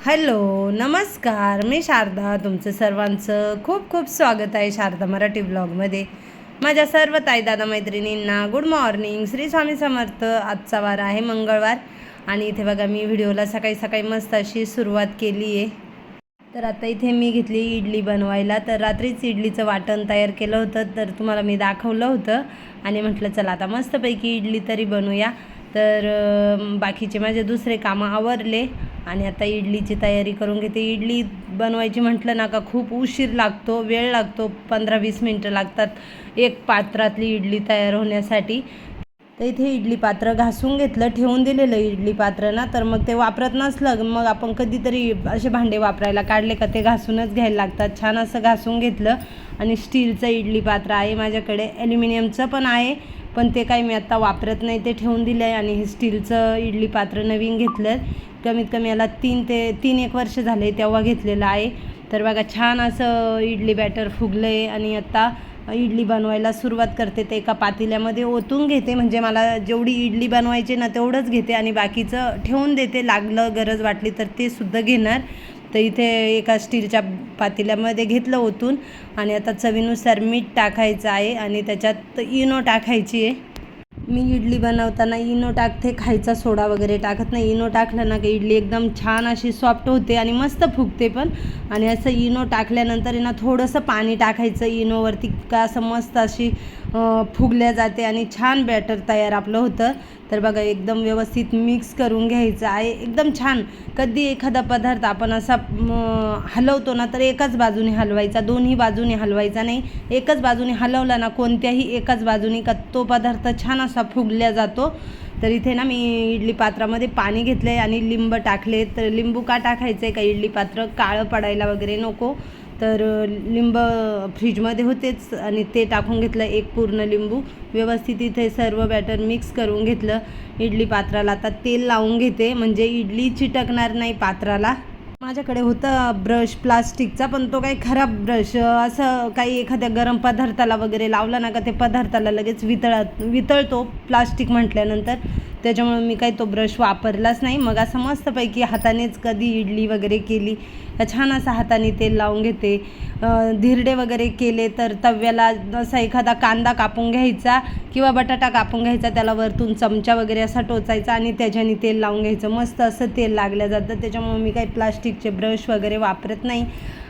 Hello नमस्कार, मी शारदा. तुमचं सर्वांचं खूप खूप स्वागत आहे शारदा मराठी ब्लॉगमध्ये. माझ्या सर्व ताई दादा मैत्रिणींना गुड मॉर्निंग. श्री स्वामी समर्थ. आजचा वार आहे मंगळवार आणि इथे बघा मी व्हिडिओला सकाळी सकाळी मस्त अशी सुरुवात केली आहे. तर आता इथे मी घेतली इडली बनवायला. तर रात्रीच इडलीचं वाटण तयार केलं होतं, तर तुम्हाला मी दाखवलं होतं आणि म्हटलं चला आता मस्तपैकी इडली तरी बनवूया. तर बाकीचे माझे दुसरे कामं आवरले आणि आता इडलीची तयारी करून घेते. इडली बनवायची म्हटलं ना का खूप उशीर लागतो, वेळ लागतो, 15-20 मिनटं लागतात एक पात्रातली इडली तयार होण्यासाठी. तर इथे इडली पात्र घासून घेतलं, ठेवून दिलेलं इडली पात्र ना, तर मग ते वापरत नसलं मग आपण कधीतरी असे भांडे वापरायला काढले का ते घासूनच घ्यायला लागतात. छान असं घासून घेतलं आणि स्टीलचं इडली पात्र आहे माझ्याकडे. ॲल्युमिनियमचं पण आहे, पण ते काही मी आत्ता वापरत नाही, ते ठेवून दिलं आहे. आणि हे स्टीलचं इडली पात्र नवीन घेतलं, कमीत कमी याला 3-1 वर्ष झाले तेव्हा घेतलेलं आहे. तर बघा छान असं इडली बॅटर फुगलं आहे आणि आत्ता इडली बनवायला सुरुवात करते. ते एका पातेल्यामध्ये ओतून घेते, म्हणजे मला जेवढी इडली बनवायची ना तेवढंच घेते आणि बाकीचं ठेवून देते, लागलं गरज वाटली तर ते सुद्धा घेणार. तर इथे एका स्टीलच्या पातेल्यामध्ये घेतलं ओतून आणि आता चवीनुसार मीठ टाकायचं आहे आणि त्याच्यात इनो टाकायची आहे. मी इडली बनवताना इनो टाकते, खायचा सोडा वगैरे टाकत नाही. इनो टाकलं ना की इडली एकदम छान अशी सॉफ्ट होते आणि मस्त फुगते पण. आणि असं इनो टाकल्यानंतर ना थोडंसं पाणी टाकायचं इनोवरती, का असं मस्त अशी फुगल्या जाते आणि छान बॅटर तयार आपलं होतं. तर बघा एकदम व्यवस्थित मिक्स करून घ्यायचं आहे, एकदम छान. कधी एखादा पदार्थ आपण असा हलवतो ना तर एकाच बाजूने हलवायचा, दोन्ही बाजूने हलवायचा नाही. एकच बाजूने हलवला ना कोणत्याही एकाच बाजूने का तो पदार्थ छान असा फुगल्या जातो. तर इथे ना मी इडली पात्रामध्ये पाणी घेतलं आहे आणि लिंब टाकले. तर लिंबू का टाकायचं आहे का इडली पात्र काळं पडायला वगैरे नको. तर लिंब फ्रीजमध्ये होतेच आणि ते टाकून घेतलं एक पूर्ण लिंबू. व्यवस्थित इथे सर्व बॅटर मिक्स करून घेतलं. इडली पात्राला आता तेल लावून घेते, म्हणजे इडली चिटकणार नाही पात्राला. माझ्याकडे होता ब्रश प्लास्टिकचा, पण तो काही खराब ब्रश, असं काही एखाद्या गरम पदार्थाला वगैरे लावला ना का ते पदार्थाला लगेच वितळतो प्लास्टिक म्हटल्यानंतर. त्याच्यामुळे मी काही तो ब्रश वापरलाच नाही. मग असं मस्तपैकी हातानेच कधी इडली वगैरे केली छान असं हाताने तेल लावून घेते. धिरडे वगैरे केले तर तव्याला असा एखादा कांदा कापून घ्यायचा किंवा बटाटा कापून घ्यायचा, त्याला वरतून चमचा वगैरे असा टोचायचा आणि त्याच्याने तेल लावून घ्यायचं. मस्त असं तेल लागलं जातं. त्याच्यामुळे मी काही प्लास्टिकचे ब्रश वगैरे वापरत नाही.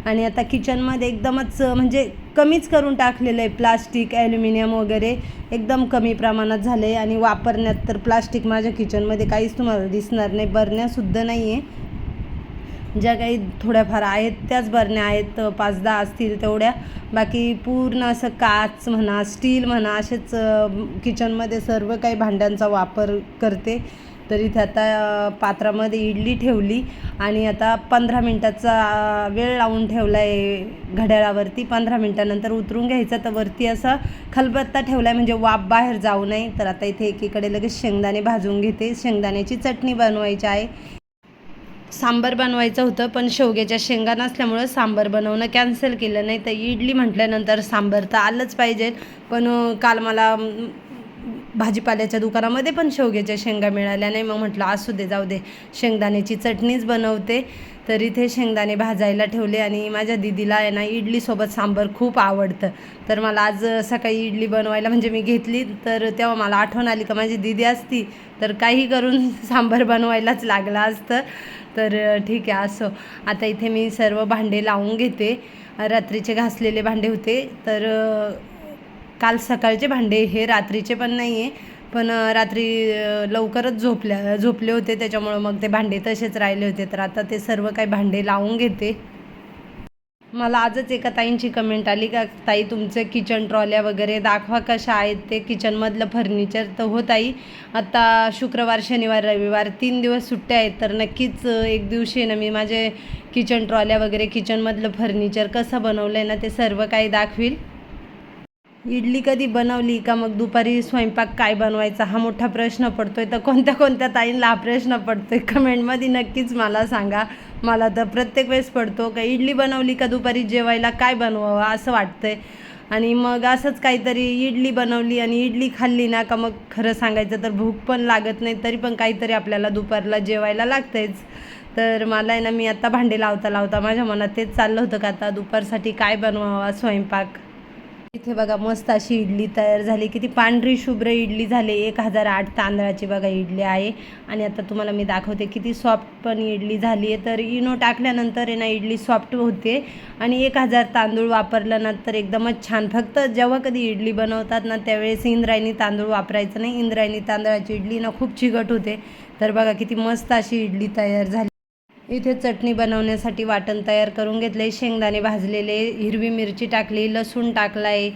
आणि आता किचनमध्ये एकदमच म्हणजे कमीच करून टाकलेलं आहे प्लास्टिक, ॲल्युमिनियम वगैरे एकदम कमी प्रमाणात झालं आहे. आणि वापरण्यात तर प्लास्टिक माझ्या किचनमध्ये काहीच तुम्हाला दिसणार नाही, बरण्यासुद्धा नाही आहे. ज्या काही थोड्याफार आहेत त्याच बरण्या आहेत, 5-10 असतील तेवढ्या. बाकी पूर्ण असं काच म्हणा, स्टील म्हणा, असेच किचनमध्ये सर्व काही भांड्यांचा वापर करते. तर इथे आता पात्रामध्ये इडली ठेवली आणि आता 15 मिनटाचा वेळ लावून ठेवला आहे घड्याळावरती. 15 मिनटानंतर उतरून घ्यायचं. तर वरती असा खलबत्ता ठेवला आहे म्हणजे वाफ बाहेर जाऊ नये. तर आता इथे एकीकडे लगेच शेंगदाणे भाजून घेते. शेंगदाण्याची चटणी बनवायची आहे. सांबार बनवायचं होतं, पण शेवग्याच्या शेंगा नसल्यामुळं सांबार बनवणं कॅन्सल केलं. नाही तर इडली म्हटल्यानंतर सांबार तर आलंच पाहिजे. पण काल मला भाजीपाल्याच्या दुकानामध्ये पण शेवग्याच्या शेंगा मिळाल्या नाही. मग म्हटलं असू दे, जाऊ दे, शेंगदाण्याची चटणीच बनवते. तर इथे शेंगदाणे भाजायला ठेवले आणि माझ्या दीदीला आहे ना इडलीसोबत सांबार खूप आवडतं. तर मला आज सकाळी इडली बनवायला म्हणजे मी घेतली, तर तेव्हा मला आठवण आली का माझी दीदी असती तर काही करून सांबार बनवायलाच लागलं असतं. तर ठीक आहे असो. आता इथे मी सर्व भांडे लावून घेते. रात्रीचे घासलेले भांडे होते, तर काल सकाळचे भांडे, हे रात्रीचे पण नाही आहे, पण रात्री लवकरच झोपले होते, त्याच्यामुळं मग ते भांडे तसेच राहिले होते. तर आता ते सर्व काही भांडे लावून घेते. मला आजच एका ताईंची कमेंट आली का ताई तुमचे किचन ट्रॉल्या वगैरे दाखवा कशा आहेत ते किचनमधलं फर्निचर. तर हो ताई, आता शुक्रवार शनिवार रविवार 3 दिवस सुट्ट्या आहेत, तर नक्कीच एक दिवशी ना मी माझे किचन ट्रॉल्या वगैरे किचनमधलं फर्निचर कसं बनवलं आहे ना ते सर्व काही दाखवील. इडली कधी बनवली का मग दुपारी स्वयंपाक काय बनवायचा हा मोठा प्रश्न पडतोय. तर कोणत्या कोणत्या ताईंना हा प्रश्न पडतोय कमेंटमध्ये नक्कीच मला सांगा. मला तर प्रत्येक वेळेस पडतो का इडली बनवली का दुपारी जेवायला काय बनवावं असं वाटतंय. आणि मग असंच काहीतरी इडली बनवली आणि इडली खाल्ली ना का मग खरं सांगायचं तर भूक पण लागत नाही, तरी पण काहीतरी आपल्याला दुपारला जेवायला लागतंच. तर मला आहे ना, मी आता भांडी लावता लावता माझ्या मनात तेच चाललं होतं का आता दुपारसाठी काय बनवावा स्वयंपाक. इथे बघा मस्त अशी इडली तयार झाली, किती पांढरी शुभ्र इडली झाली. 1008 तांदळाची बघा इडली आहे. आणि आता तुम्हाला मी दाखवते किती सॉफ्ट पण इडली झाली आहे. तर इनो टाकल्यानंतर आहे ना इडली सॉफ्ट होते. आणि 1000 तांदूळ वापरलं ना तर एकदमच छान. फक्त जेव्हा कधी इडली बनवतात ना त्यावेळेस इंद्रायणी तांदूळ वापरायचं नाही. इंद्रायणी तांदळाची इडली ना खूप चिकट होते. तर बघा किती मस्त अशी इडली तयार झाली. इथे चटणी बनवण्यासाठी वाटण तयार करून घेतले. शेंगदाणे भाजलेले, हिरवी मिरची टाकली, लसूण टाकला आहे,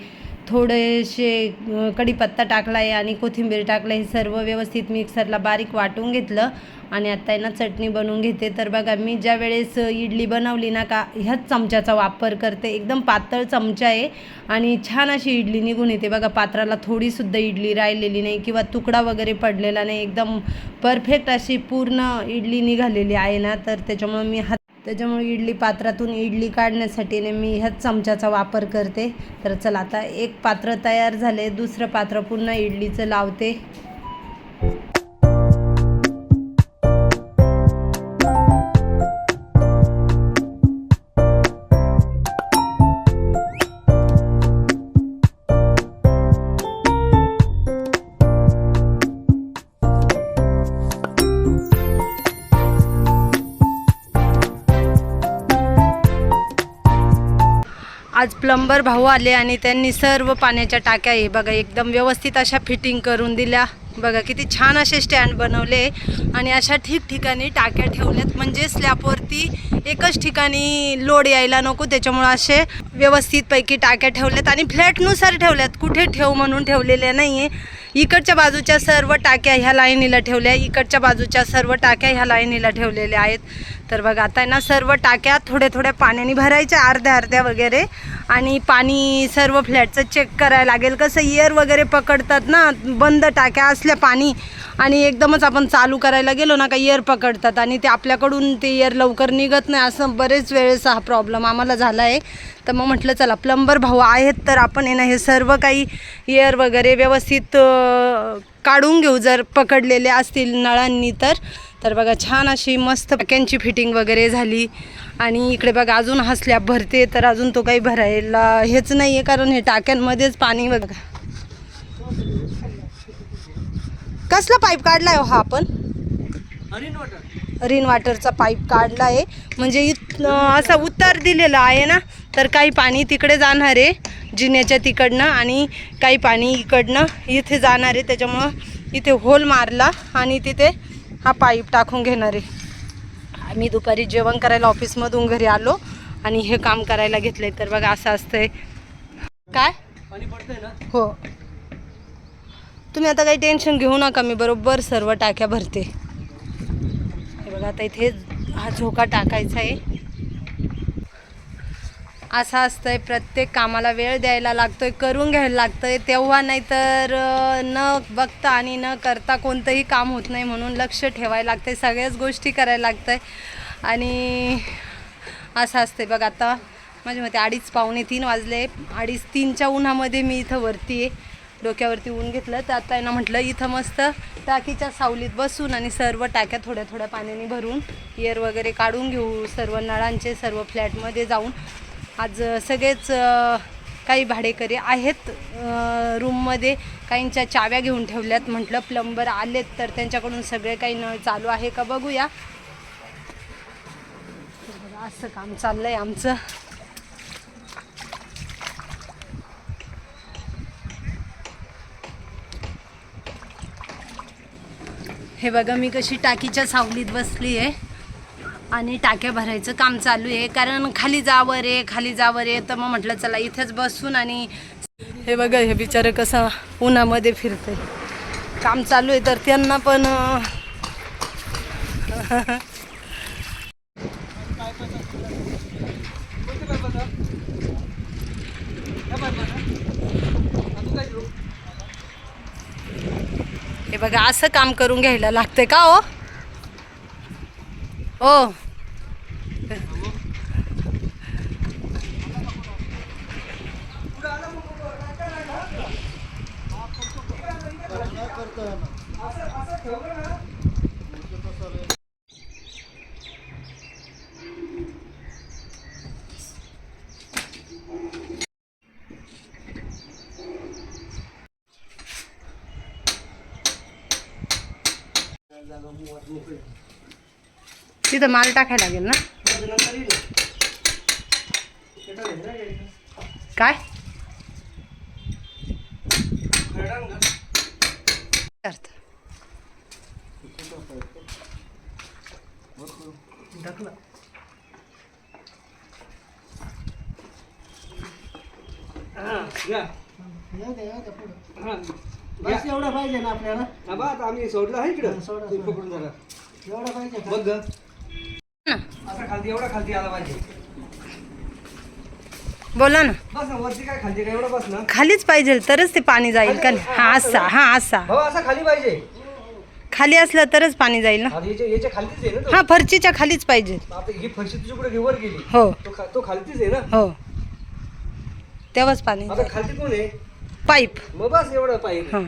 थोडेसे कढीपत्ता टाकला आहे आणि कोथिंबीर टाकलं. हे सर्व व्यवस्थित मिक्सरला बारीक वाटून घेतलं आणि आता आहे ना चटणी बनवून घेते. तर बघा मी ज्या वेळेस इडली बनवली ना का ह्याच चमच्याचा वापर करते. एकदम पातळ चमचा आहे आणि छान अशी इडली निघून येते. बघा पात्राला थोडीसुद्धा इडली राहिलेली नाही किंवा तुकडा वगैरे पडलेला नाही. एकदम परफेक्ट अशी पूर्ण इडली निघालेली आहे ना. तर त्याच्यामुळे इडली पात्रातून इडली काढण्यासाठी मी ह्याच चमच्याचा वापर करते. तर चला आता एक पात्र तयार झाले, दुसरं पात्र पुन्हा इडलीचं लावते. आज प्लंबर भाऊ आले आणि त्यांनी सर्व पाण्याच्या टाक्या हे बघा एकदम व्यवस्थित अशा फिटिंग करून दिल्या. बघा किती छान असे स्टँड बनवले आणि अशा ठिकठिकाणी टाक्या ठेवल्यात. म्हणजे स्लॅबवरती एकच ठिकाणी लोड यायला नको, त्याच्यामुळे असे व्यवस्थितपैकी टाक्या ठेवल्यात आणि फ्लॅटनुसार ठेवल्यात. कुठे ठेव म्हणून ठेवलेल्या नाही आहे. इकडच्या बाजूच्या सर्व टाक्या ह्या लाईनीला ठेवल्या, इकडच्या बाजूच्या सर्व टाक्या ह्या लाईनीला ठेवलेल्या आहेत. तर बघा आता ना सर्व टाक्या थोड्या थोड्या पाण्याने भरायच्या, अर्ध्या अर्ध्या वगैरे. आणि पाणी सर्व फ्लॅटचं चेक करायला लागेल. कसं इयर वगैरे पकडतात ना, बंद टाक्या असल्या पाणी आणि एकदमच आपण चालू करायला गेलो ना का इयर पकडतात आणि ते आपल्याकडून ते इयर लवकर निघत नाही. असं बरेच वेळेस हा प्रॉब्लेम आम्हाला झाला आहे. तर मग म्हटलं चला प्लंबर भाऊ आहेत तर आपण आहे ना हे सर्व काही इयर वगैरे व्यवस्थित काढून घेऊ जर पकडलेले असतील नळांनी तर. तर बघा छान अशी मस्त टाक्यांची फिटिंग वगैरे झाली. आणि इकडे बघा अजून हा स्लॅब भरते, तर अजून तो काही भरायला हेच नाही आहे कारण हे टाक्यांमध्येच पाणी. बघा कसला पाईप काढला आहे हा आपण, रेन वॉटरचा पाईप काढला आहे. म्हणजे असा उतार दिलेला आहे ना, तर काही पाणी तिकडे जाणार आहे जिन्याच्या तिकडनं आणि काही पाणी इकडनं इथे जाणार आहे. त्याच्यामुळं इथे होल मारला आणि तिथे हा पाईप टाकून घेणार आहे. मी दुपारी जेवण करायला ऑफिसमधून घरी आलो आणि हे काम करायला घेतलंय. तर बघा असं असतंय. काय पाणी पडतंय ना. हो, तुम्ही आता काही टेन्शन घेऊ नका, मी बरोबर सर्व टाक्या भरते. हे बघा आता इथे हा झोका टाकायचा आहे. असं असतंय, प्रत्येक कामाला वेळ द्यायला लागतोय, करून घ्यायला लागतंय तेव्हा, नाहीतर न बघता आणि न करता कोणतंही काम होत नाही. म्हणून लक्ष ठेवायला लागतंय, सगळ्याच गोष्टी करायला लागतंय. आणि असं असतंय. बघा आता माझ्या मते 2:30 पावणे 3 वाजले. 2:30-3च्या उन्हामध्ये मी इथं वरती आहे, डोक्यावरती ऊन घेतलं. तर आता ना म्हटलं इथं मस्त टाकीच्या सावलीत बसून आणि सर्व टाक्या थोड्या थोड्या पाण्याने भरून इयर वगैरे काढून घेऊ सर्व नळांचे, सर्व फ्लॅटमध्ये जाऊन. आज सगळेच काही भाडेकरी आहेत रूममध्ये, काहींच्या चाव्या घेऊन ठेवल्यात. म्हटलं प्लंबर आलेत तर त्यांच्याकडून सगळे काही नळ चालू आहे का बघूया. असं काम चाललंय आमचं. हे बघा मी कशी टाकीच्या सावलीत बसली आहे आणि टाक्या भरायचं काम चालू आहे. कारण खाली जावर आहे तर मग म्हटलं चला इथेच बसून. आणि हे बघा हे बिचारं कसं उन्हामध्ये फिरतंय, काम चालू आहे तर त्यांना पण हे बघा असं काम करून घ्यायला लागतंय का हो. ओ तिथं माल टाकायला लागेल ना. काय अर्थ एवढं पाहिजे ना आपल्याला. आम्ही सोडलं आहे इकडं पकडून झालं एवढं पाहिजे बघ असा खालती एवढा खालती आला पाहिजे. बोला ना. बस ना वरती काय खालती काय एवढं बस ना खालीच पाहिजे तरच ते पाणी जाईल का. हा असा हा असा भाऊ असा खाली पाहिजे. खाली असलं तरच पाणी जाईल ना. आता याच्या खालतीच आहे ना हा फरचीच्या खालीच पाहिजे. आता ही फरशी तुझ्या कुठे वर गेली. हो तो खालतीच आहे ना. हो तेव्हाच पाणी आता खालती कोण आहे पाईप. मग बस एवढं पाहिजे. हां